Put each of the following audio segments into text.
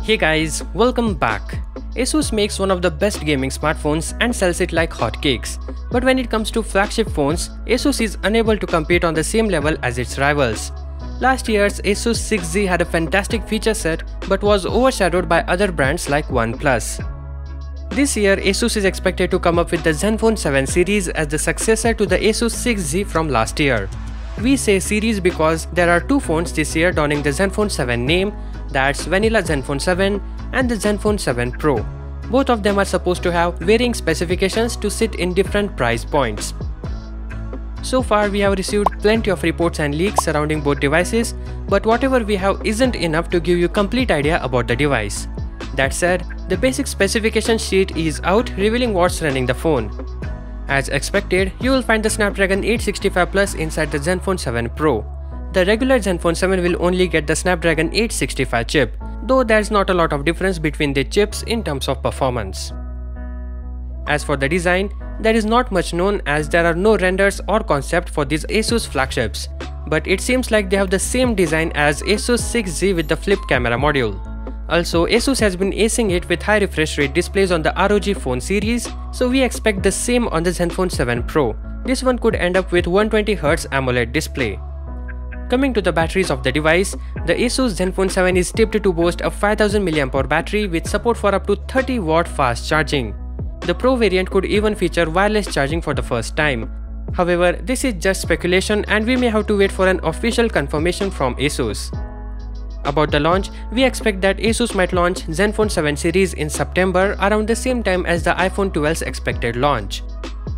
Hey guys, welcome back. Asus makes one of the best gaming smartphones and sells it like hotcakes. But when it comes to flagship phones, Asus is unable to compete on the same level as its rivals. Last year's Asus 6Z had a fantastic feature set but was overshadowed by other brands like OnePlus. This year, Asus is expected to come up with the Zenfone 7 series as the successor to the Asus 6Z from last year. We say series because there are two phones this year donning the Zenfone 7 name, that's Vanilla Zenfone 7 and the Zenfone 7 Pro. Both of them are supposed to have varying specifications to sit in different price points. So far we have received plenty of reports and leaks surrounding both devices, but whatever we have isn't enough to give you complete idea about the device. That said, the basic specification sheet is out revealing what's running the phone. As expected, you will find the Snapdragon 865 Plus inside the Zenfone 7 Pro. The regular Zenfone 7 will only get the Snapdragon 865 chip, though there's not a lot of difference between the chips in terms of performance. As for the design, there is not much known as there are no renders or concept for these Asus flagships, but it seems like they have the same design as Asus 6Z with the flip camera module. Also, Asus has been acing it with high refresh rate displays on the ROG phone series, so we expect the same on the Zenfone 7 Pro. This one could end up with 120Hz AMOLED display. Coming to the batteries of the device, the Asus Zenfone 7 is tipped to boast a 5000 mAh battery with support for up to 30W fast charging. The Pro variant could even feature wireless charging for the first time. However, this is just speculation and we may have to wait for an official confirmation from Asus. About the launch, we expect that Asus might launch Zenfone 7 series in September around the same time as the iPhone 12's expected launch.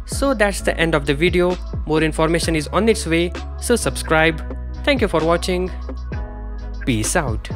So that's the end of the video. More information is on its way, so subscribe. Thank you for watching. Peace out.